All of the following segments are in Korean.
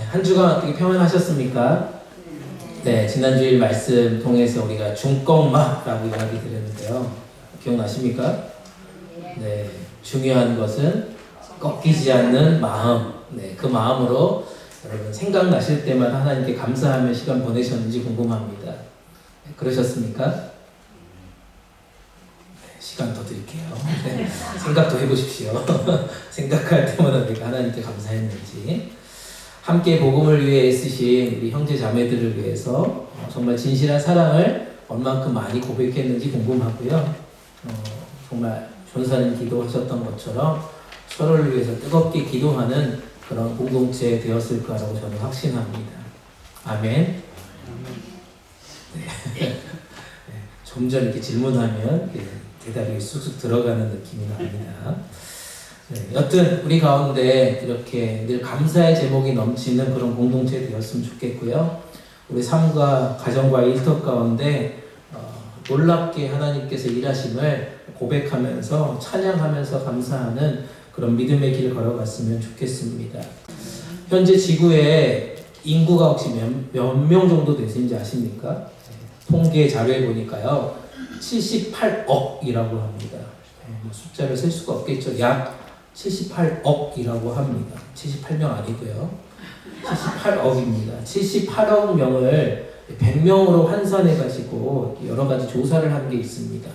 한 주간 어떻게 평안하셨습니까? 네, 지난주일 말씀 통해서 우리가 중꺾마라고 이야기 드렸는데요. 기억나십니까? 네, 중요한 것은 꺾이지 않는 마음. 네, 그 마음으로 여러분 생각나실 때마다 하나님께 감사하며 시간 보내셨는지 궁금합니다. 네, 그러셨습니까? 네, 시간 더 드릴게요. 네, 생각도 해보십시오. 생각할 때마다 우리가 하나님께 감사했는지. 함께 복음을 위해 애쓰신 우리 형제 자매들을 위해서 정말 진실한 사랑을 얼만큼 많이 고백했는지 궁금하고요. 정말 전사님 기도하셨던 것처럼 서로를 위해서 뜨겁게 기도하는 그런 공동체 되었을 거라고 저는 확신합니다. 아멘. 네. 점점 이렇게 질문하면 대답이 쑥쑥 들어가는 느낌이 납니다. 네, 여튼 우리 가운데 이렇게 늘 감사의 제목이 넘치는 그런 공동체 되었으면 좋겠고요. 우리 삶과 가정과 일터 가운데 놀랍게 하나님께서 일하심을 고백하면서 찬양하면서 감사하는 그런 믿음의 길을 걸어갔으면 좋겠습니다. 현재 지구에 인구가 혹시 몇 명 정도 되시는지 아십니까? 네, 통계 자료에 보니까요 78억이라고 합니다. 네, 숫자를 셀 수가 없겠죠. 약 78억이라고 합니다. 78명 아니고요. 78억입니다. 78억 명을 100명으로 환산해가지고 여러 가지 조사를 한 게 있습니다.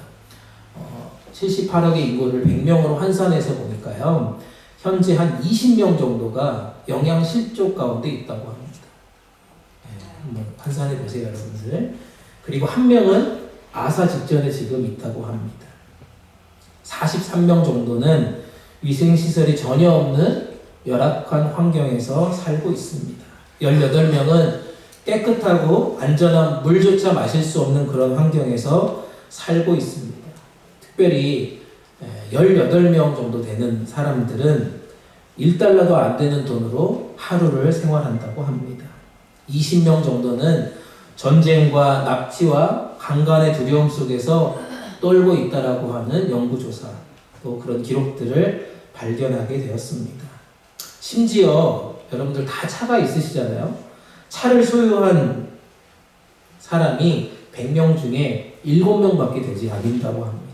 78억의 인구를 100명으로 환산해서 보니까요. 현재 한 20명 정도가 영양실조 가운데 있다고 합니다. 한번 환산해 보세요, 여러분들. 그리고 한 명은 아사 직전에 지금 있다고 합니다. 43명 정도는 위생시설이 전혀 없는 열악한 환경에서 살고 있습니다. 18명은 깨끗하고 안전한 물조차 마실 수 없는 그런 환경에서 살고 있습니다. 특별히 18명 정도 되는 사람들은 1달러도 안 되는 돈으로 하루를 생활한다고 합니다. 20명 정도는 전쟁과 납치와 강간의 두려움 속에서 떨고 있다라고 하는 연구조사, 또 그런 기록들을 발견하게 되었습니다. 심지어 여러분들 다 차가 있으시잖아요. 차를 소유한 사람이 100명 중에 7명밖에 되지 않는다고 합니다.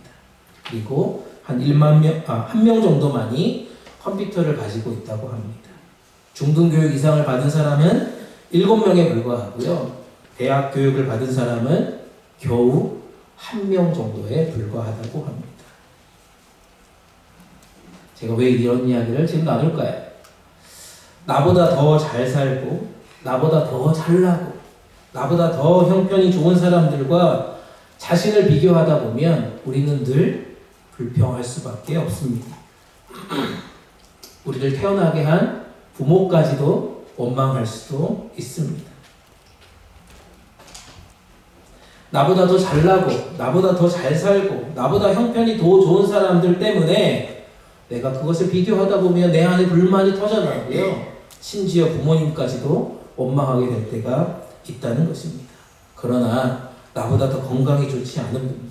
그리고 한 1명 정도만이 컴퓨터를 가지고 있다고 합니다. 중등교육 이상을 받은 사람은 7명에 불과하고요. 대학 교육을 받은 사람은 겨우 1명 정도에 불과하다고 합니다. 제가 왜 이런 이야기를 지금 나눌까요? 나보다 더 잘 살고, 나보다 더 잘나고, 나보다 더 형편이 좋은 사람들과 자신을 비교하다 보면 우리는 늘 불평할 수밖에 없습니다. 우리를 태어나게 한 부모까지도 원망할 수도 있습니다. 나보다 더 잘나고, 나보다 더 잘 살고, 나보다 형편이 더 좋은 사람들 때문에 내가 그것을 비교하다 보면 내 안에 불만이 터져나고요. 심지어 부모님까지도 원망하게 될 때가 있다는 것입니다. 그러나 나보다 더 건강이 좋지 않은 분들,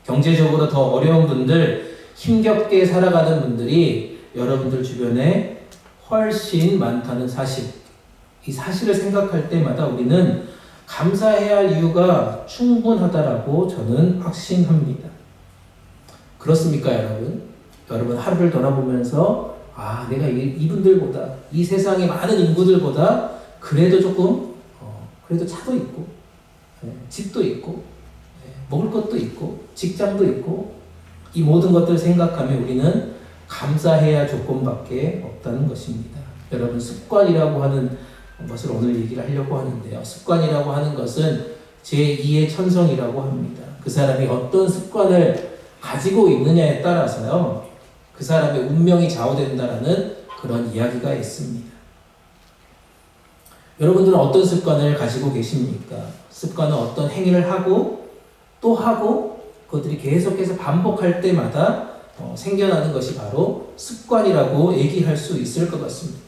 경제적으로 더 어려운 분들, 힘겹게 살아가는 분들이 여러분들 주변에 훨씬 많다는 사실, 이 사실을 생각할 때마다 우리는 감사해야 할 이유가 충분하다라고 저는 확신합니다. 그렇습니까, 여러분? 여러분 하루를 돌아보면서 내가 이분들보다, 이 세상의 많은 인구들보다 그래도 조금 그래도 차도 있고 집도 있고 먹을 것도 있고 직장도 있고 이 모든 것들을 생각하면 우리는 감사해야 할 조건밖에 없다는 것입니다. 여러분 습관이라고 하는 것을 오늘 얘기를 하려고 하는데요. 습관이라고 하는 것은 제2의 천성이라고 합니다. 그 사람이 어떤 습관을 가지고 있느냐에 따라서요. 그 사람의 운명이 좌우된다라는 그런 이야기가 있습니다. 여러분들은 어떤 습관을 가지고 계십니까? 습관은 어떤 행위를 하고 또 하고 그것들이 계속해서 반복할 때마다 생겨나는 것이 바로 습관이라고 얘기할 수 있을 것 같습니다.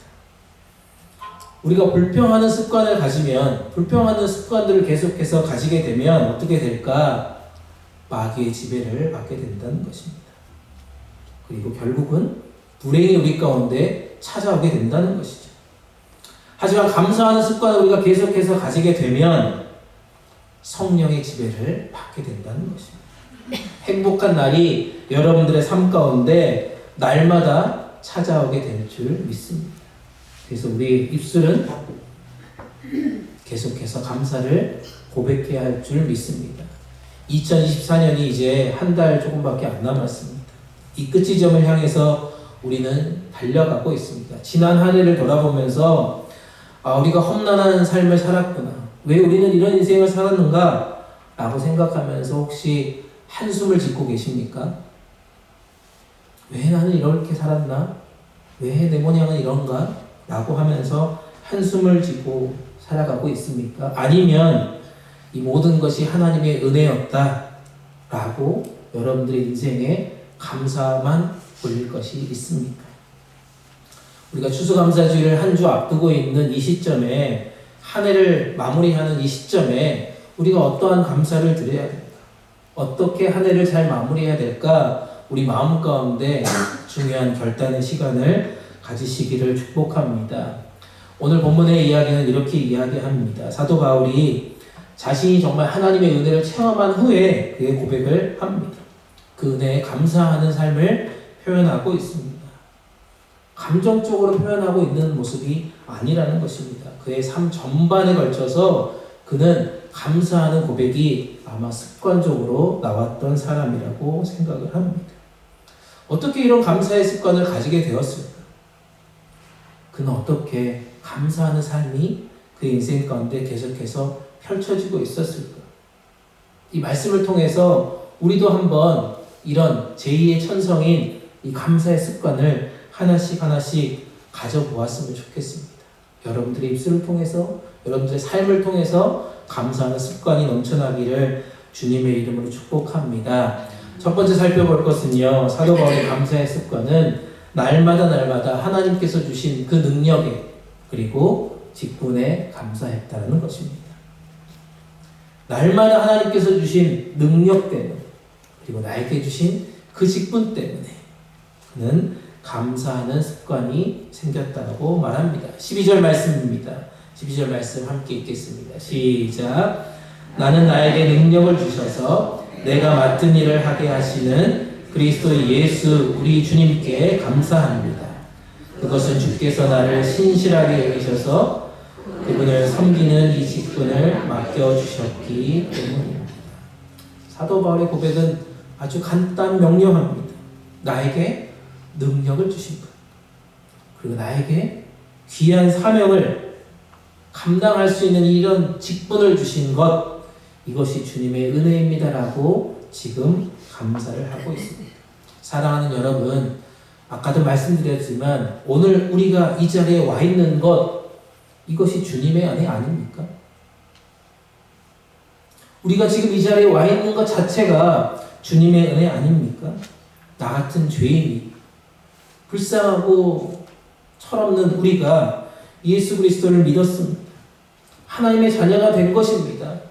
우리가 불평하는 습관을 가지면, 불평하는 습관들을 계속해서 가지게 되면 어떻게 될까? 마귀의 지배를 받게 된다는 것입니다. 그리고 결국은 불행이 우리 가운데 찾아오게 된다는 것이죠. 하지만 감사하는 습관을 우리가 계속해서 가지게 되면 성령의 지배를 받게 된다는 것입니다. 행복한 날이 여러분들의 삶 가운데 날마다 찾아오게 될 줄 믿습니다. 그래서 우리 입술은 계속해서 감사를 고백해야 할 줄 믿습니다. 2024년이 이제 한 달 조금밖에 안 남았습니다. 이 끝 지점을 향해서 우리는 달려가고 있습니다. 지난 한 해를 돌아보면서 우리가 험난한 삶을 살았구나. 왜 우리는 이런 인생을 살았는가? 라고 생각하면서 혹시 한숨을 짓고 계십니까? 왜 나는 이렇게 살았나? 왜 내 모양은 이런가? 라고 하면서 한숨을 지고 살아가고 있습니까? 아니면 이 모든 것이 하나님의 은혜였다 라고 여러분들의 인생에 감사만 올릴 것이 있습니까? 우리가 추수감사주의를 한 주 앞두고 있는 이 시점에, 한 해를 마무리하는 이 시점에 우리가 어떠한 감사를 드려야 될까? 어떻게 한 해를 잘 마무리해야 될까? 우리 마음 가운데 중요한 결단의 시간을 가지시기를 축복합니다. 오늘 본문의 이야기는 이렇게 이야기합니다. 사도 바울이 자신이 정말 하나님의 은혜를 체험한 후에 그의 고백을 합니다. 그 은혜에 감사하는 삶을 표현하고 있습니다. 감정적으로 표현하고 있는 모습이 아니라는 것입니다. 그의 삶 전반에 걸쳐서 그는 감사하는 고백이 아마 습관적으로 나왔던 사람이라고 생각을 합니다. 어떻게 이런 감사의 습관을 가지게 되었을까? 그는 어떻게 감사하는 삶이 그 인생 가운데 계속해서 펼쳐지고 있었을까? 이 말씀을 통해서 우리도 한번 이런 제2의 천성인 이 감사의 습관을 하나씩 가져보았으면 좋겠습니다. 여러분들의 입술을 통해서, 여러분들의 삶을 통해서 감사하는 습관이 넘쳐나기를 주님의 이름으로 축복합니다. 첫 번째 살펴볼 것은요, 사도 바울의 감사의 습관은 날마다 하나님께서 주신 그 능력에 그리고 직분에 감사했다는 것입니다. 날마다 하나님께서 주신 능력 때문에 그리고 나에게 주신 그 직분 때문에 그는 감사하는 습관이 생겼다고 말합니다. 12절 말씀입니다. 12절 말씀 함께 읽겠습니다. 시작. 나는 나에게 능력을 주셔서 내가 맡은 일을 하게 하시는 그리스도 예수 우리 주님께 감사합니다. 그것은 주께서 나를 신실하게 여기셔서 그분을 섬기는 이 직분을 맡겨주셨기 때문입니다. 사도 바울의 고백은 아주 간단 명료합니다. 나에게 능력을 주신 것, 그리고 나에게 귀한 사명을 감당할 수 있는 이런 직분을 주신 것, 이것이 주님의 은혜입니다라고 지금 감사를 하고 있습니다. 사랑하는 여러분, 아까도 말씀드렸지만 오늘 우리가 이 자리에 와 있는 것, 이것이 주님의 은혜 아닙니까? 우리가 지금 이 자리에 와 있는 것 자체가 주님의 은혜 아닙니까? 나 같은 죄인이, 불쌍하고 철없는 우리가 예수 그리스도를 믿었습니다. 하나님의 자녀가 된 것입니다.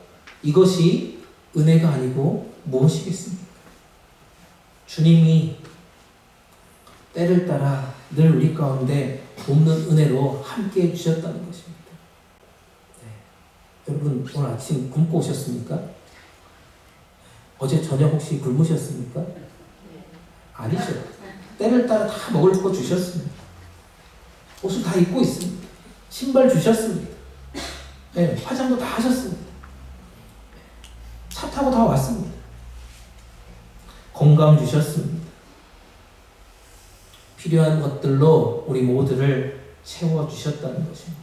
이것이 은혜가 아니고 무엇이겠습니까? 주님이 때를 따라 늘 우리 가운데 돕는 은혜로 함께 해주셨다는 것입니다. 네. 여러분, 오늘 아침 굶고 오셨습니까? 어제 저녁 혹시 굶으셨습니까? 아니죠. 때를 따라 다 먹을 거 주셨습니다. 옷을 다 입고 있습니다. 신발 주셨습니다. 네, 화장도 다 하셨습니다. 차 타고 다 왔습니다. 건강 주셨습니다. 필요한 것들로 우리 모두를 채워주셨다는 것입니다.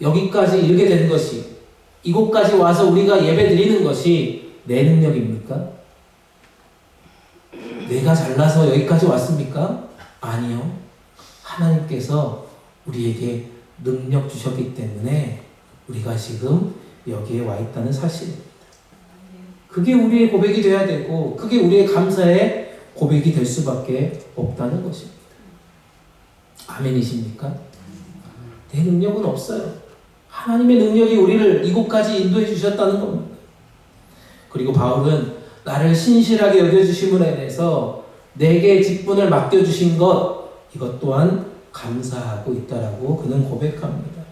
여기까지 이르게 된 것이, 이곳까지 와서 우리가 예배 드리는 것이 내 능력입니까? 내가 잘나서 여기까지 왔습니까? 아니요. 하나님께서 우리에게 능력 주셨기 때문에 우리가 지금 여기에 와 있다는 사실입니다. 그게 우리의 고백이 되어야 되고, 그게 우리의 감사의 고백이 될 수밖에 없다는 것입니다. 아멘이십니까? 내 능력은 없어요. 하나님의 능력이 우리를 이곳까지 인도해 주셨다는 겁니다. 그리고 바울은 나를 신실하게 여겨주심으로 인해서 내게 직분을 맡겨주신 것, 이것 또한 감사하고 있다라고 그는 고백합니다.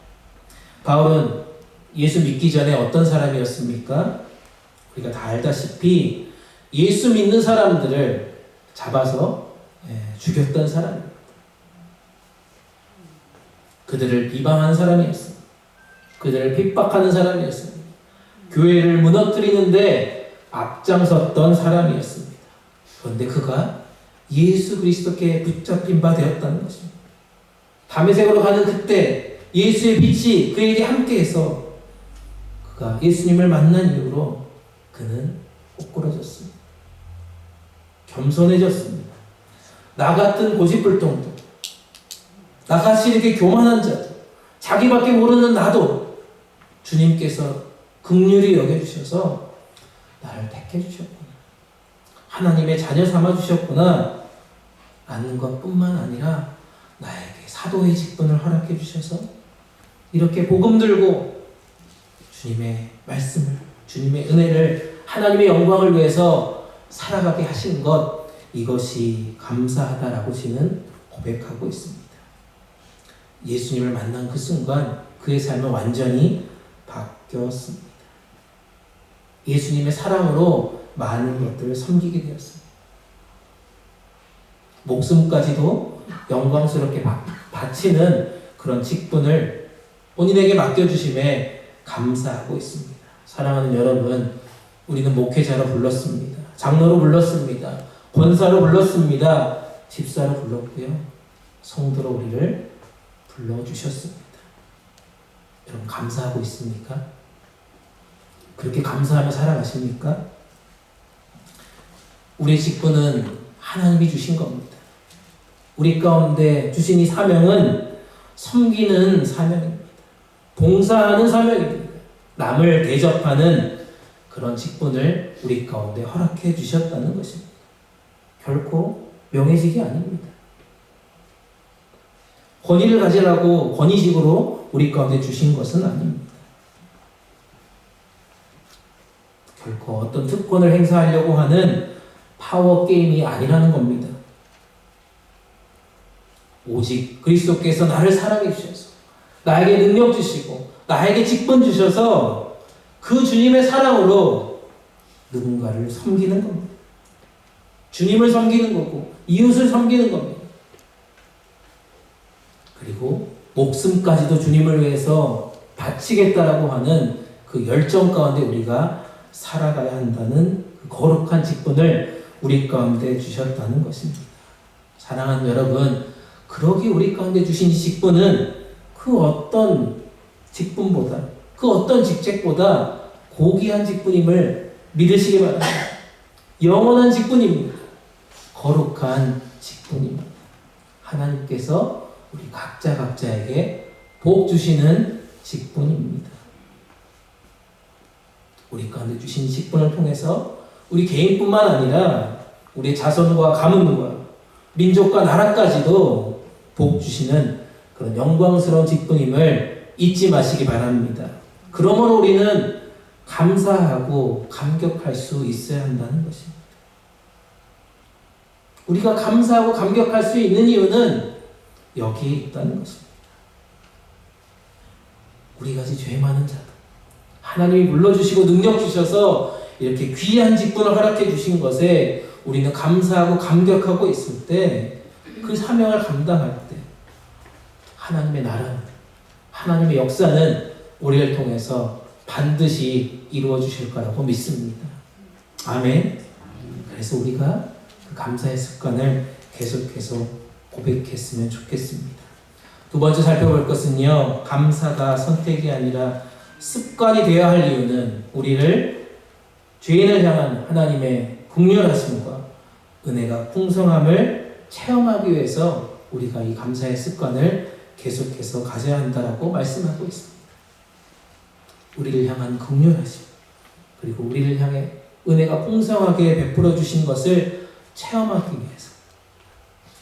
바울은 예수 믿기 전에 어떤 사람이었습니까? 우리가 다 알다시피 예수 믿는 사람들을 잡아서 죽였던 사람입니다. 그들을 비방한 사람이었습니다. 그들을 핍박하는 사람이었습니다. 교회를 무너뜨리는데 앞장섰던 사람이었습니다. 그런데 그가 예수 그리스도께 붙잡힌 바 되었다는 것입니다. 다메섹으로 가는 그때 예수의 빛이 그에게 함께해서 그가 예수님을 만난 이후로 그는 꼬꾸라졌습니다. 겸손해졌습니다. 나 같은 고집불통도, 나같이 이렇게 교만한 자도, 자기밖에 모르는 나도 주님께서 긍휼히 여겨주셔서 나를 택해주셨구나. 하나님의 자녀 삼아주셨구나. 라는 것뿐만 아니라 나에게 사도의 직분을 허락해 주셔서 이렇게 복음 들고 주님의 말씀을, 주님의 은혜를, 하나님의 영광을 위해서 살아가게 하신 것, 이것이 감사하다라고 저는 고백하고 있습니다. 예수님을 만난 그 순간 그의 삶은 완전히 바뀌었습니다. 예수님의 사랑으로 많은 것들을 섬기게 되었습니다. 목숨까지도 영광스럽게 바치는 그런 직분을 본인에게 맡겨주심에 감사하고 있습니다. 사랑하는 여러분, 우리는 목회자로 불렀습니다. 장로로 불렀습니다. 권사로 불렀습니다. 집사로 불렀고요. 성도로 우리를 불러주셨습니다. 여러분 감사하고 있습니까? 그렇게 감사하며 살아가십니까? 우리의 직분은 하나님이 주신 겁니다. 우리 가운데 주신 이 사명은 섬기는 사명입니다. 봉사하는 사명입니다. 남을 대접하는 그런 직분을 우리 가운데 허락해 주셨다는 것입니다. 결코 명예직이 아닙니다. 권위를 가지라고 권위직으로 우리 가운데 주신 것은 아닙니다. 결코 어떤 특권을 행사하려고 하는 파워 게임이 아니라는 겁니다. 오직 그리스도께서 나를 사랑해 주셔서, 나에게 능력 주시고, 나에게 직분 주셔서 그 주님의 사랑으로 누군가를 섬기는 겁니다. 주님을 섬기는 거고 이웃을 섬기는 겁니다. 그리고 목숨까지도 주님을 위해서 바치겠다라고 하는 그 열정 가운데 우리가 살아가야 한다는 그 거룩한 직분을 우리 가운데 주셨다는 것입니다. 사랑하는 여러분, 그러기 우리 가운데 주신 이 직분은 그 어떤 직분보다, 그 어떤 직책보다 고귀한 직분임을 믿으시기 바랍니다. 영원한 직분입니다. 거룩한 직분입니다. 하나님께서 우리 각자에게 복 주시는 직분입니다. 우리 가운데 주신 직분을 통해서 우리 개인뿐만 아니라 우리 자손과 가문과 민족과 나라까지도 복 주시는 그런 영광스러운 직분임을 잊지 마시기 바랍니다. 그러므로 우리는 감사하고 감격할 수 있어야 한다는 것입니다. 우리가 감사하고 감격할 수 있는 이유는 여기에 있다는 것입니다. 우리같이 죄 많은 자도 하나님이 불러주시고 능력 주셔서 이렇게 귀한 직분을 허락해 주신 것에 우리는 감사하고 감격하고 있을 때, 그 사명을 감당할 때 하나님의 나라는, 하나님의 역사는 우리를 통해서 반드시 이루어 주실 거라고 믿습니다. 아멘. 그래서 우리가 그 감사의 습관을 계속해서 고백했으면 좋겠습니다. 두 번째 살펴볼 것은요, 감사가 선택이 아니라 습관이 되어야 할 이유는 우리를 죄인을 향한 하나님의 긍휼하심과 은혜가 풍성함을 체험하기 위해서 우리가 이 감사의 습관을 계속해서 가져야 한다라고 말씀하고 있습니다. 우리를 향한 긍휼하심, 그리고 우리를 향해 은혜가 풍성하게 베풀어 주신 것을 체험하기 위해서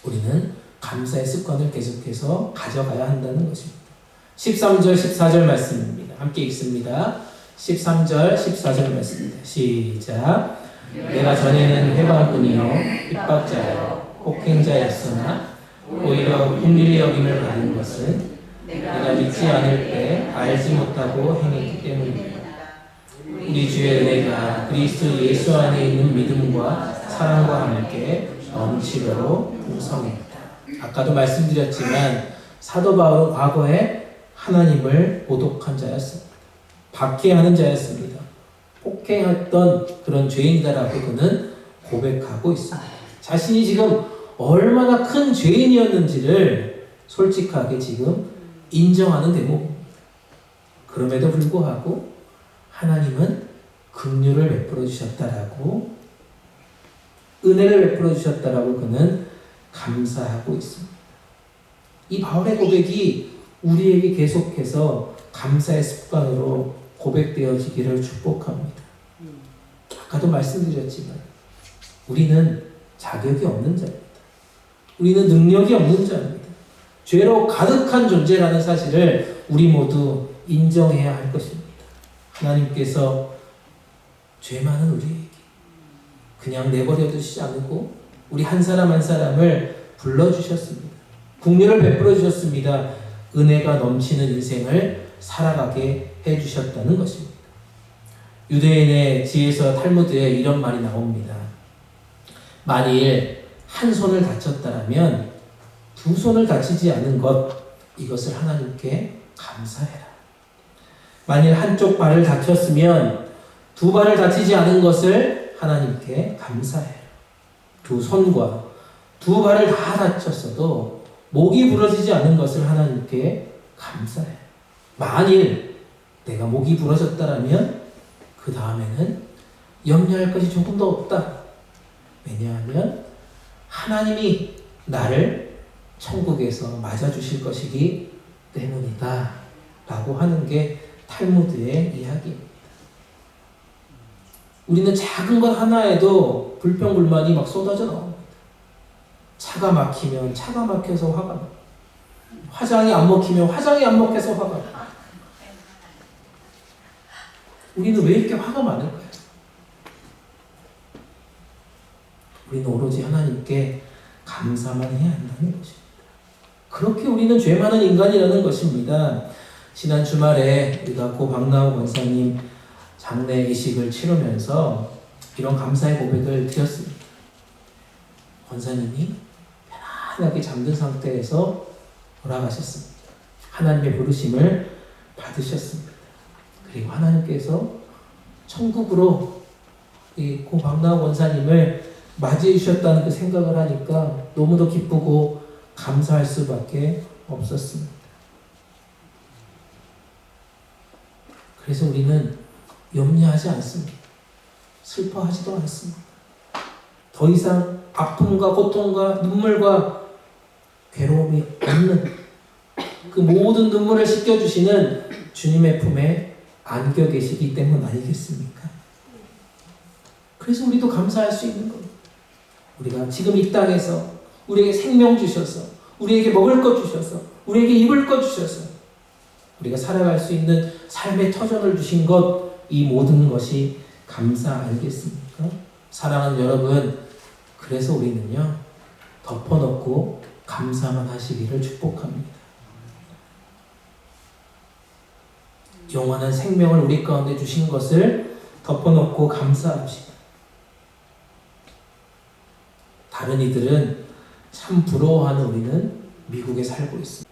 우리는 감사의 습관을 계속해서 가져가야 한다는 것입니다. 13절, 14절 말씀입니다. 함께 읽습니다. 13절, 14절 말씀입니다. 시작. 내가 전에는 회방꾼이요 핍박자요 폭행자였으나 오히려 긍휼히 여김을 받은 것은 내가 믿지 않을 때 알지 못하고 행했기 때문입니다. 우리 주의 은혜가 그리스도 예수 안에 있는 믿음과 사랑과 함께 넘치도록 풍성입니다. 아까도 말씀드렸지만 사도 바울은 과거에 하나님을 모독한 자였습니다. 박해하는 자였습니다. 폭행했던 그런 죄인이다라고 그는 고백하고 있습니다. 자신이 지금 얼마나 큰 죄인이었는지를 솔직하게 지금 인정하는 대목입니다. 그럼에도 불구하고 하나님은 긍휼을 베풀어 주셨다라고, 은혜를 베풀어 주셨다라고 그는 감사하고 있습니다. 이 바울의 고백이 우리에게 계속해서 감사의 습관으로 고백되어지기를 축복합니다. 아까도 말씀드렸지만 우리는 자격이 없는 자입니다. 우리는 능력이 없는 자입니다. 죄로 가득한 존재라는 사실을 우리 모두 인정해야 할 것입니다. 하나님께서 죄 많은 우리에게 그냥 내버려 두시지 않고 우리 한 사람 한 사람을 불러주셨습니다. 긍휼을 베풀어 주셨습니다. 은혜가 넘치는 인생을 살아가게 해주셨다는 것입니다. 유대인의 지혜서 탈무드에 이런 말이 나옵니다. 만일 한 손을 다쳤다면 두 손을 다치지 않은 것, 이것을 하나님께 감사해라. 만일 한쪽 발을 다쳤으면 두 발을 다치지 않은 것을 하나님께 감사해라. 두 손과 두 발을 다 다쳤어도 목이 부러지지 않은 것을 하나님께 감사해라. 만일 내가 목이 부러졌다라면 그 다음에는 염려할 것이 조금 더 없다. 왜냐하면 하나님이 나를 천국에서 맞아주실 것이기 때문이다 라고 하는 게 탈무드의 이야기입니다. 우리는 작은 것 하나에도 불평불만이 막 쏟아져 나옵니다. 차가 막히면 차가 막혀서 화가 나. 화장이 안 먹히면 화장이 안 먹혀서 화가 나. 우리는 왜 이렇게 화가 많을까요? 우리는 오로지 하나님께 감사만 해야 한다는 것입니다. 그렇게 우리는 죄 많은 인간이라는 것입니다. 지난 주말에 우리가 고 박나우 권사님 장례 이식을 치르면서 이런 감사의 고백을 드렸습니다. 권사님이 편안하게 잠든 상태에서 돌아가셨습니다. 하나님의 부르심을 받으셨습니다. 그리고 하나님께서 천국으로 이 고 박나우 권사님을 맞이해 주셨다는 그 생각을 하니까 너무도 기쁘고 감사할 수밖에 없었습니다. 그래서 우리는 염려하지 않습니다. 슬퍼하지도 않습니다. 더 이상 아픔과 고통과 눈물과 괴로움이 없는 그 모든 눈물을 씻겨주시는 주님의 품에 안겨 계시기 때문 아니겠습니까? 그래서 우리도 감사할 수 있는 겁니다. 우리가 지금 이 땅에서 우리에게 생명 주셔서, 우리에게 먹을 것 주셔서, 우리에게 입을 것 주셔서 우리가 살아갈 수 있는 삶의 터전을 주신 것, 이 모든 것이 감사 아니겠습니까? 사랑하는 여러분, 그래서 우리는요 덮어놓고 감사만 하시기를 축복합니다. 영원한 생명을 우리 가운데 주신 것을 덮어놓고 감사합시다. 다른 이들은 참 부러워하는 우리는 미국에 살고 있습니다.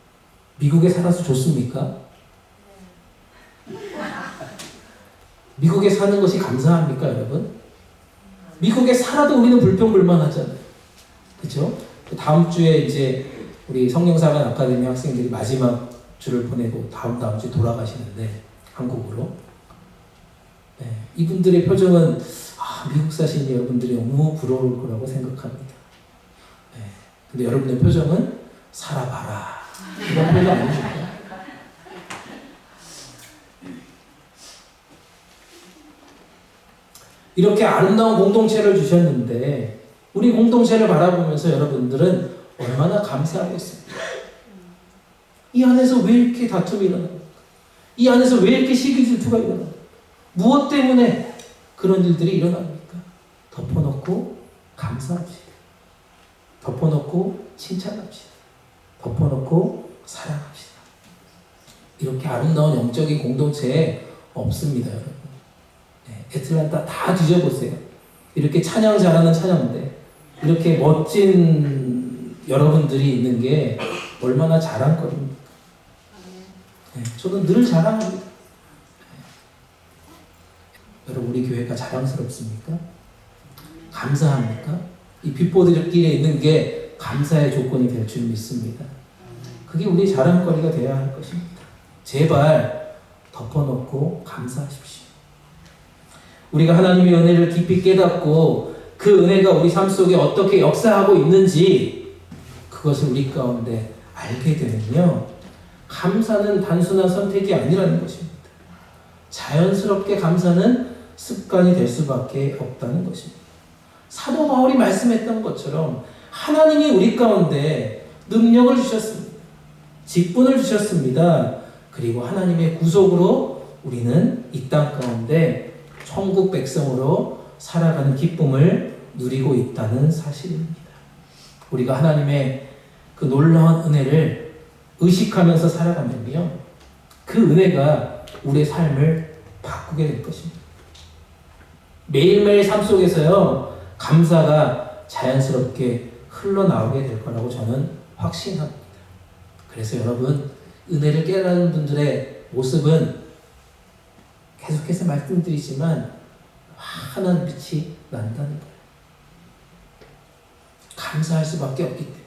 미국에 살아서 좋습니까? 미국에 사는 것이 감사합니까, 여러분? 미국에 살아도 우리는 불평불만하잖아요. 그렇죠? 다음 주에 이제 우리 성령사관 아카데미 학생들이 마지막 주를 보내고 다음 주에 돌아가시는데 한국으로. 네, 이분들의 표정은 미국 사신 여러분들이 너무 부러울 거라고 생각합니다. 네, 근데 여러분의 표정은 살아봐라 이런 표정 아닙니까? 이렇게 아름다운 공동체를 주셨는데 우리 공동체를 바라보면서 여러분들은 얼마나 감사하고 있습니까? 이 안에서 왜 이렇게 다툼이 일어납니까? 이 안에서 왜 이렇게 시기 질투가 일어납니까? 무엇 때문에 그런 일들이 일어납니까? 덮어놓고 감사합시다. 덮어놓고 칭찬합시다. 덮어놓고 사랑합시다. 이렇게 아름다운 영적인 공동체에 없습니다, 여러분. 네, 애틀란타 다 뒤져보세요. 이렇게 찬양 잘하는 찬양인데 이렇게 멋진 여러분들이 있는 게 얼마나 자랑거리입니까? 네, 저는 늘 자랑합니다. 네. 여러분, 우리 교회가 자랑스럽습니까? 감사합니까? 이 빗보드길에 있는 게 감사의 조건이 될 줄 믿습니다. 그게 우리 자랑거리가 되어야 할 것입니다. 제발 덮어놓고 감사하십시오. 우리가 하나님의 은혜를 깊이 깨닫고 그 은혜가 우리 삶 속에 어떻게 역사하고 있는지 그것을 우리 가운데 알게 되면요, 감사는 단순한 선택이 아니라는 것입니다. 자연스럽게 감사는 습관이 될 수밖에 없다는 것입니다. 사도 바울이 말씀했던 것처럼 하나님이 우리 가운데 능력을 주셨습니다. 직분을 주셨습니다. 그리고 하나님의 구속으로 우리는 이 땅 가운데 천국 백성으로 살아가는 기쁨을 누리고 있다는 사실입니다. 우리가 하나님의 그 놀라운 은혜를 의식하면서 살아가면요, 그 은혜가 우리의 삶을 바꾸게 될 것입니다. 매일매일 삶 속에서요, 감사가 자연스럽게 흘러나오게 될 거라고 저는 확신합니다. 그래서 여러분, 은혜를 깨달은 분들의 모습은 계속해서 말씀드리지만 환한 빛이 난다는 거예요. 감사할 수밖에 없기 때문에.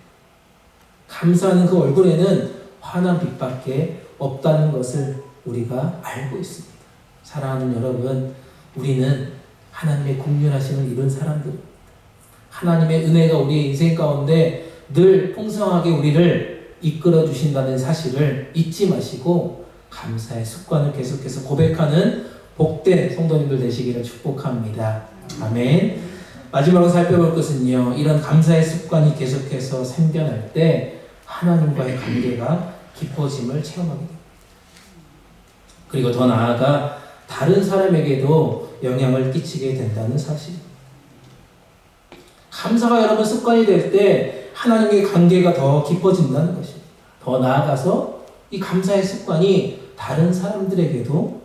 감사하는 그 얼굴에는 환한 빛밖에 없다는 것을 우리가 알고 있습니다. 사랑하는 여러분, 우리는 하나님의 긍휼하심을 입은 사람들입니다. 하나님의 은혜가 우리의 인생 가운데 늘 풍성하게 우리를 이끌어 주신다는 사실을 잊지 마시고 감사의 습관을 계속해서 고백하는 복된 성도님들 되시기를 축복합니다. 아멘. 마지막으로 살펴볼 것은요, 이런 감사의 습관이 계속해서 생겨날 때 하나님과의 관계가 깊어짐을 체험하게 됩니다. 그리고 더 나아가 다른 사람에게도 영향을 끼치게 된다는 사실. 감사가 여러분 습관이 될 때 하나님의 관계가 더 깊어진다는 것입니다. 더 나아가서 이 감사의 습관이 다른 사람들에게도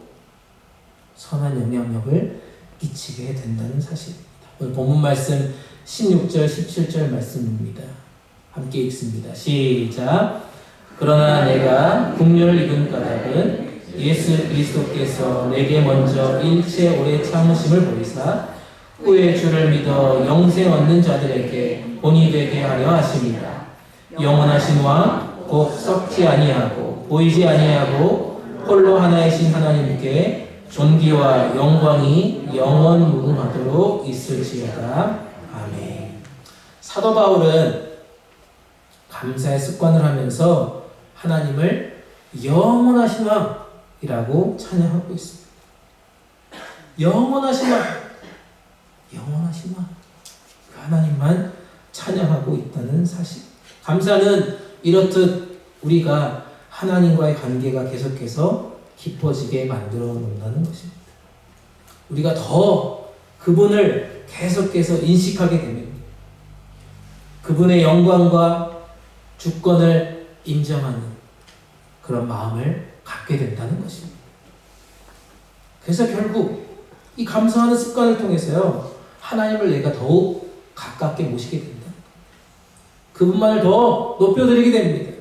선한 영향력을 끼치게 된다는 사실입니다. 오늘 본문 말씀 16절, 17절 말씀입니다. 함께 읽습니다. 시작. 그러나 내가 긍휼을 입은 까닭은 예수 그리스도께서 내게 먼저 일체 오래 참으심을 보이사 후에 주를 믿어 영생 얻는 자들에게 본이 되게 하려 하십니다. 영원하신 왕 곧 썩지 아니하고 보이지 아니하고 홀로 하나이신 하나님께 존귀와 영광이 영원 무궁하도록 있을지어다. 아멘. 사도 바울은 감사의 습관을 하면서 하나님을 영원하신 왕이라고 찬양하고 있습니다. 영원하신 왕, 영원하신 왕, 그 하나님만 찬양하고 있다는 사실. 감사는 이렇듯 우리가 하나님과의 관계가 계속해서 깊어지게 만들어 놓는다는 것입니다. 우리가 더 그분을 계속해서 인식하게 되면 그분의 영광과 주권을 인정하는 그런 마음을 갖게 된다는 것입니다. 그래서 결국 이 감사하는 습관을 통해서요, 하나님을 내가 더욱 가깝게 모시게 된다. 그분만을 더 높여드리게 됩니다.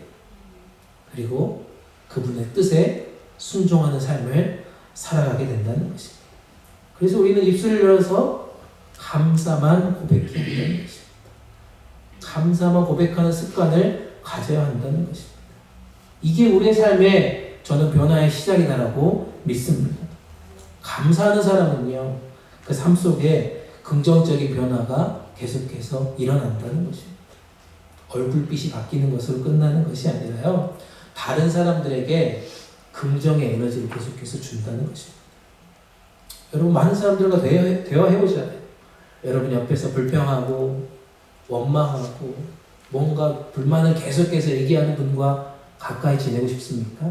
그리고 그분의 뜻에 순종하는 삶을 살아가게 된다는 것입니다. 그래서 우리는 입술을 열어서 감사만 고백해야 한다는 것입니다. 감사만 고백하는 습관을 가져야 한다는 것입니다. 이게 우리의 삶의 저는 변화의 시작이다라고 믿습니다. 감사하는 사람은요, 그 삶 속에 긍정적인 변화가 계속해서 일어난다는 것입니다. 얼굴빛이 바뀌는 것으로 끝나는 것이 아니라요, 다른 사람들에게 긍정의 에너지를 계속해서 준다는 것입니다. 여러분, 많은 사람들과 대화해보잖아요. 여러분 옆에서 불평하고 원망하고 뭔가 불만을 계속해서 얘기하는 분과 가까이 지내고 싶습니까?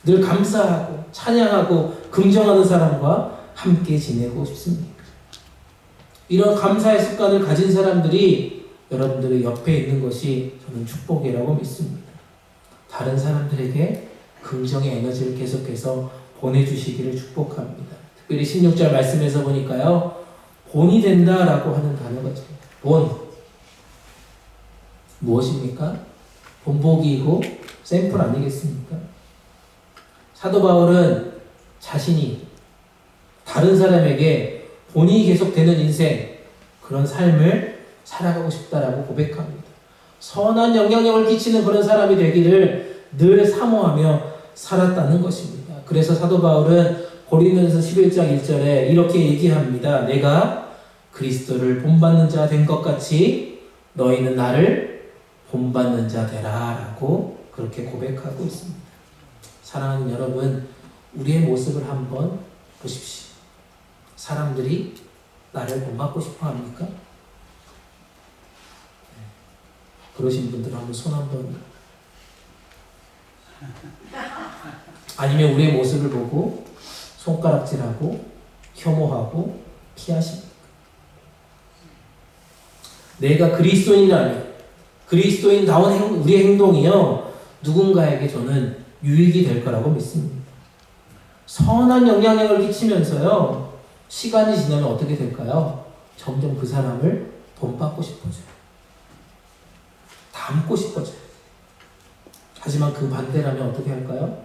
늘 감사하고 찬양하고 긍정하는 사람과 함께 지내고 싶습니까? 이런 감사의 습관을 가진 사람들이 여러분들의 옆에 있는 것이 저는 축복이라고 믿습니다. 다른 사람들에게 긍정의 에너지를 계속해서 보내주시기를 축복합니다. 특별히 16절 말씀에서 보니까요, 본이 된다라고 하는 단어가 있습니다. 본. 무엇입니까? 본보기이고 샘플 아니겠습니까? 사도 바울은 자신이 다른 사람에게 본이 계속되는 인생, 그런 삶을 살아가고 싶다라고 고백합니다. 선한 영향력을 끼치는 그런 사람이 되기를 늘 사모하며 살았다는 것입니다. 그래서 사도 바울은 고린도전서 11장 1절에 이렇게 얘기합니다. 내가 그리스도를 본받는 자 된 것 같이 너희는 나를 본받는 자 되라 라고 그렇게 고백하고 있습니다. 사랑하는 여러분, 우리의 모습을 한번 보십시오. 사람들이 나를 본받고 싶어 합니까? 그러신 분들은 한번 손 한번. 아니면 우리의 모습을 보고 손가락질하고 혐오하고 피하십니까? 내가 그리스도인이라면 그리스도인다운 우리의 행동이요, 누군가에게 저는 유익이 될 거라고 믿습니다. 선한 영향력을 끼치면서요, 시간이 지나면 어떻게 될까요? 점점 그 사람을 본받고 싶어져요. 닮고 싶어져요. 하지만 그 반대라면 어떻게 할까요?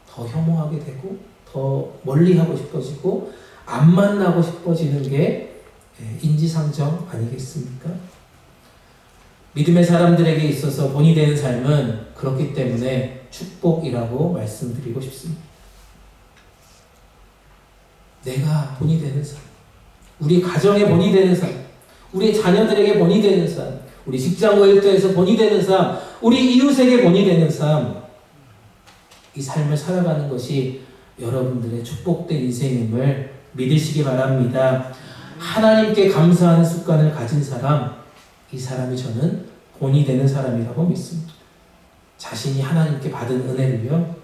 더 혐오하게 되고 더 멀리하고 싶어지고 안 만나고 싶어지는 게 인지상정 아니겠습니까? 믿음의 사람들에게 있어서 본이 되는 삶은 그렇기 때문에 축복이라고 말씀드리고 싶습니다. 내가 본이 되는 삶, 우리 가정에 본이 되는 삶, 우리 자녀들에게 본이 되는 삶, 우리 직장과 일터에서 본이 되는 삶, 우리 이웃에게 본이 되는 삶, 이 삶을 살아가는 것이 여러분들의 축복된 인생임을 믿으시기 바랍니다. 하나님께 감사하는 습관을 가진 사람, 이 사람이 저는 본이 되는 사람이라고 믿습니다. 자신이 하나님께 받은 은혜를요,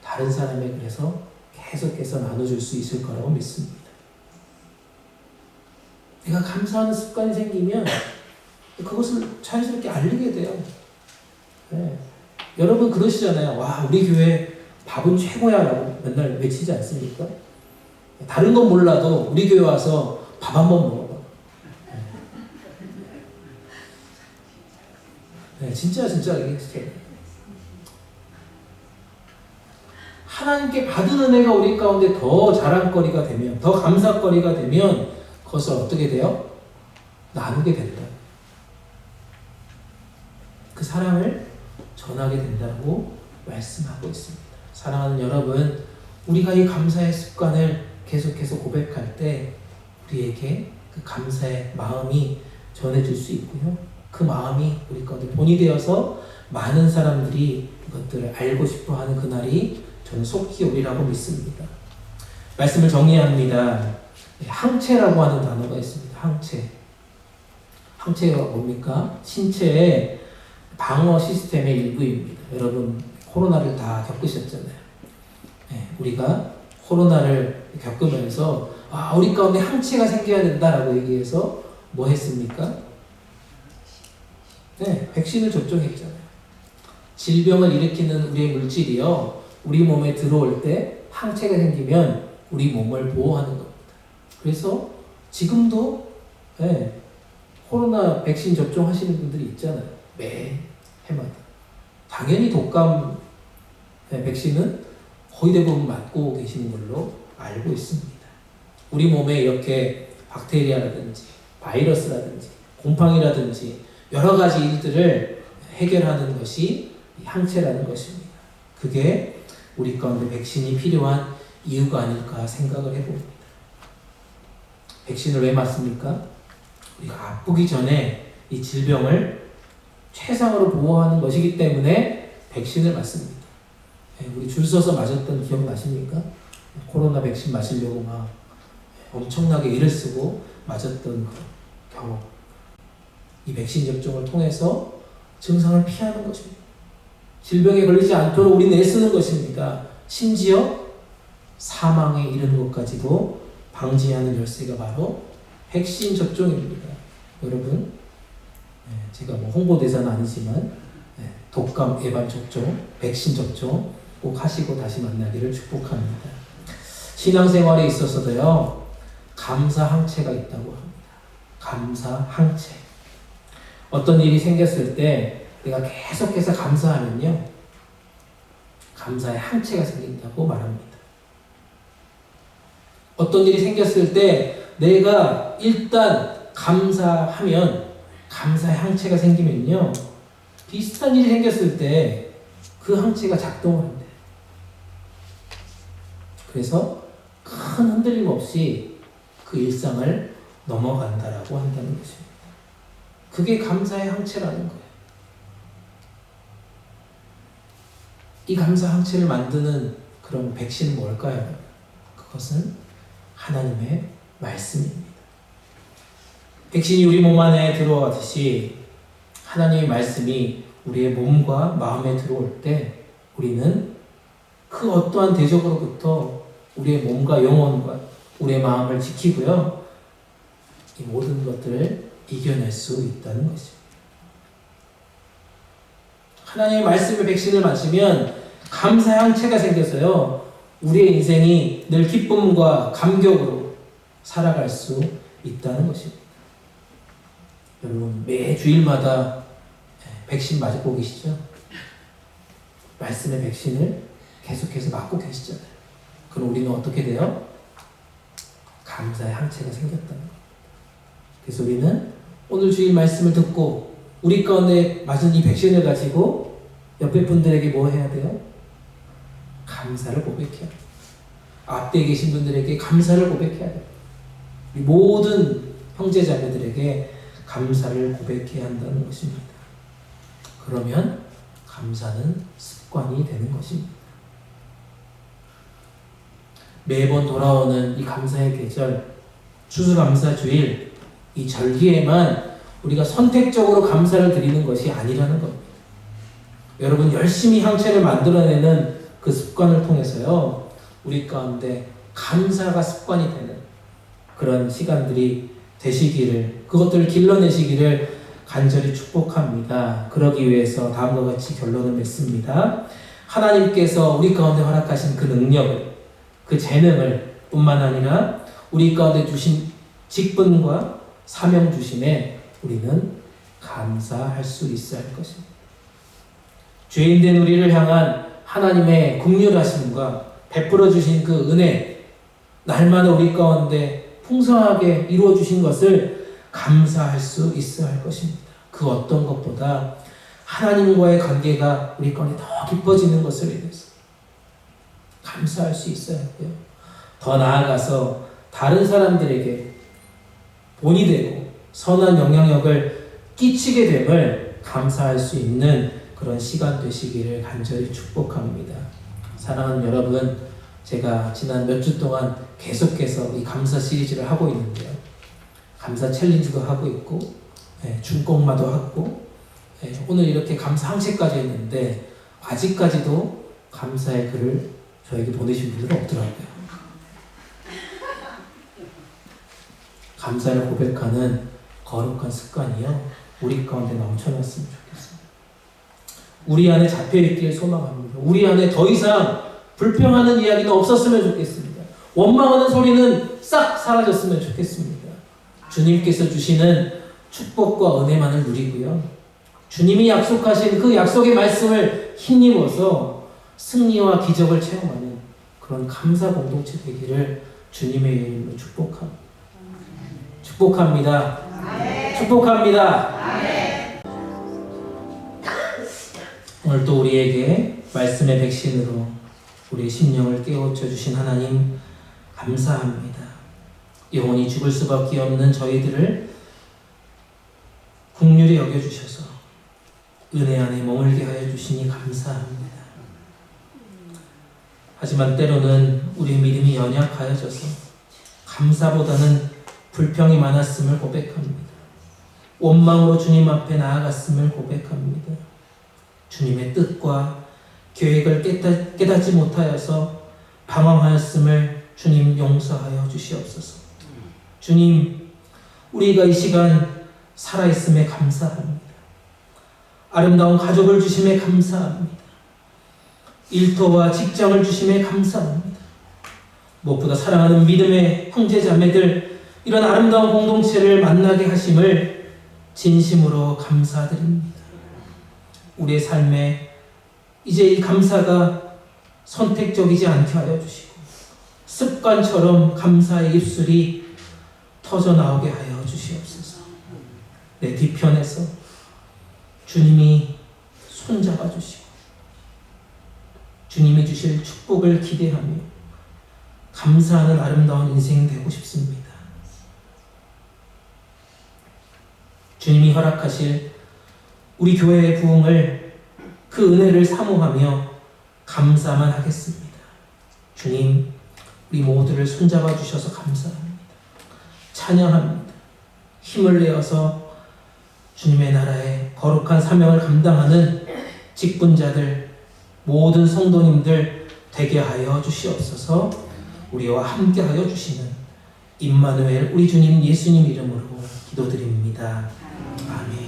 다른 사람에게 그래서 계속해서 나눠줄 수 있을 거라고 믿습니다. 내가 감사하는 습관이 생기면 그것을 자연스럽게 알리게 돼요. 네. 여러분 그러시잖아요. 와, 우리 교회 밥은 최고야 라고 맨날 외치지 않습니까? 다른 건 몰라도 우리 교회 와서 밥 한번 먹어봐. 네, 진짜 이게 하나님께 받은 은혜가 우리 가운데 더 자랑거리가 되면, 더 감사거리가 되면 그것을 어떻게 돼요? 나누게 된다. 그 사랑을 전하게 된다고 말씀하고 있습니다. 사랑하는 여러분, 우리가 이 감사의 습관을 계속해서 고백할 때 우리에게 그 감사의 마음이 전해질 수 있고요. 그 마음이 우리 가운데 본이 되어서 많은 사람들이 이것들을 알고 싶어하는 그날이 저는 속히 오리라고 믿습니다. 말씀을 정리합니다. 항체라고 하는 단어가 있습니다. 항체. 항체가 뭡니까? 신체의 방어 시스템의 일부입니다. 여러분 코로나를 다 겪으셨잖아요. 네, 우리가 코로나를 겪으면서 우리 가운데 항체가 생겨야 된다라고 얘기해서 뭐 했습니까? 네, 백신을 접종했잖아요. 질병을 일으키는 우리의 물질이요, 우리 몸에 들어올 때 항체가 생기면 우리 몸을 보호하는 겁니다. 그래서 지금도 코로나 백신 접종하시는 분들이 있잖아요. 매 해마다. 당연히 독감 백신은 거의 대부분 맞고 계시는 걸로 알고 있습니다. 우리 몸에 이렇게 박테리아라든지 바이러스라든지 곰팡이라든지 여러 가지 일들을 해결하는 것이 항체라는 것입니다. 그게 우리 가운데 백신이 필요한 이유가 아닐까 생각을 해봅니다. 백신을 왜 맞습니까? 우리가 아프기 전에 이 질병을 최상으로 보호하는 것이기 때문에 백신을 맞습니다. 우리 줄 서서 맞았던 기억 나십니까? 코로나 백신 맞으려고 막 엄청나게 일을 쓰고 맞았던 그 경험. 이 백신 접종을 통해서 증상을 피하는 것입니다. 질병에 걸리지 않도록 우리는 애쓰는 것입니다. 심지어 사망에 이르는 것까지도 방지하는 열쇠가 바로 백신 접종입니다. 여러분, 제가 뭐 홍보대사는 아니지만 독감 예방 접종, 백신 접종 꼭 하시고 다시 만나기를 축복합니다. 신앙생활에 있어서도요, 감사항체가 있다고 합니다. 감사항체. 어떤 일이 생겼을 때 내가 계속해서 감사하면요, 감사의 항체가 생긴다고 말합니다. 어떤 일이 생겼을 때 내가 일단 감사하면, 감사의 항체가 생기면요, 비슷한 일이 생겼을 때 그 항체가 작동을 합니다. 그래서 큰 흔들림 없이 그 일상을 넘어간다라고 한다는 것입니다. 그게 감사의 항체라는 거예요. 이 감사 항체를 만드는 그런 백신은 뭘까요? 그것은 하나님의 말씀입니다. 백신이 우리 몸 안에 들어가듯이 하나님의 말씀이 우리의 몸과 마음에 들어올 때 우리는 그 어떠한 대적으로부터 우리의 몸과 영혼과 우리의 마음을 지키고요, 이 모든 것들을 이겨낼 수 있다는 것입니다. 하나님의 말씀의 백신을 마시면 감사의 항체가 생겨서요, 우리의 인생이 늘 기쁨과 감격으로 살아갈 수 있다는 것입니다. 여러분, 매 주일마다 백신 맞고 계시죠? 말씀의 백신을 계속해서 맞고 계시잖아요. 그럼 우리는 어떻게 돼요? 감사의 항체가 생겼다는 거예요. 그래서 우리는 오늘 주일 말씀을 듣고 우리 가운데 맞은 이 백신을 가지고 옆에 분들에게 뭐 해야 돼요? 감사를 고백해야 돼요. 앞에 계신 분들에게 감사를 고백해야 돼요. 우리 모든 형제자매들에게 감사를 고백해야 한다는 것입니다. 그러면 감사는 습관이 되는 것입니다. 매번 돌아오는 이 감사의 계절, 추수감사주일, 이 절기에만 우리가 선택적으로 감사를 드리는 것이 아니라는 겁니다. 여러분, 열심히 향체를 만들어내는 그 습관을 통해서요, 우리 가운데 감사가 습관이 되는 그런 시간들이 되시기를, 그것들을 길러내시기를 간절히 축복합니다. 그러기 위해서 다음과 같이 결론을 맺습니다. 하나님께서 우리 가운데 허락하신 그 능력을, 그 재능을 뿐만 아니라 우리 가운데 주신 직분과 사명 주심에 우리는 감사할 수 있어야 할 것입니다. 죄인된 우리를 향한 하나님의 긍휼하심과 베풀어 주신 그 은혜, 날마다 우리 가운데 풍성하게 이루어 주신 것을 감사할 수 있어야 할 것입니다. 그 어떤 것보다 하나님과의 관계가 우리 가운데 더 깊어지는 것을 위해서 감사할 수 있어야 하고요. 더 나아가서 다른 사람들에게 본이 되고 선한 영향력을 끼치게 됨을 감사할 수 있는 그런 시간 되시기를 간절히 축복합니다. 사랑하는 여러분, 제가 지난 몇 주 동안 계속해서 이 감사 시리즈를 하고 있는데요. 감사 챌린지도 하고 있고, 중곡마도 하고, 오늘 이렇게 감사 항체까지 했는데 아직까지도 감사의 글을 저에게 보내신 분들은 없더라고요. 감사를 고백하는 거룩한 습관이요, 우리 가운데 넘쳐났으면 좋겠습니다. 우리 안에 잡혀있길 소망합니다. 우리 안에 더 이상 불평하는 이야기는 없었으면 좋겠습니다. 원망하는 소리는 싹 사라졌으면 좋겠습니다. 주님께서 주시는 축복과 은혜만을 누리고요, 주님이 약속하신 그 약속의 말씀을 힘입어서 승리와 기적을 체험하는 그런 감사 공동체 되기를 주님의 이름으로 축복합니다. 축복합니다. 아멘. 축복합니다. 아멘. 오늘 또 우리에게 말씀의 백신으로 우리의 심령을 깨우쳐 주신 하나님 감사합니다. 영원히 죽을 수밖에 없는 저희들을 긍휼히 여겨주셔서 은혜 안에 머물게 하여 주시니 감사합니다. 하지만 때로는 우리 믿음이 연약하여져서 감사보다는 불평이 많았음을 고백합니다. 원망으로 주님 앞에 나아갔음을 고백합니다. 주님의 뜻과 계획을 깨닫지 못하여서 방황하였음을 주님 용서하여 주시옵소서. 주님, 우리가 이 시간 살아있음에 감사합니다. 아름다운 가족을 주심에 감사합니다. 일터와 직장을 주심에 감사합니다. 무엇보다 사랑하는 믿음의 형제자매들, 이런 아름다운 공동체를 만나게 하심을 진심으로 감사드립니다. 우리의 삶에 이제 이 감사가 선택적이지 않게 하여 주시고 습관처럼 감사의 입술이 터져 나오게 하여 주시옵소서. 내 뒤편에서 주님이 손잡아 주시고 주님이 주실 축복을 기대하며 감사하는 아름다운 인생 되고 싶습니다. 주님이 허락하실 우리 교회의 부흥을, 그 은혜를 사모하며 감사만 하겠습니다. 주님, 우리 모두를 손잡아 주셔서 감사합니다. 찬양합니다. 힘을 내어서 주님의 나라의 거룩한 사명을 감당하는 직분자들, 모든 성도님들 되게 하여 주시옵소서. 우리와 함께 하여 주시는 임마누엘 우리 주님 예수님 이름으로 기도드립니다. 아멘.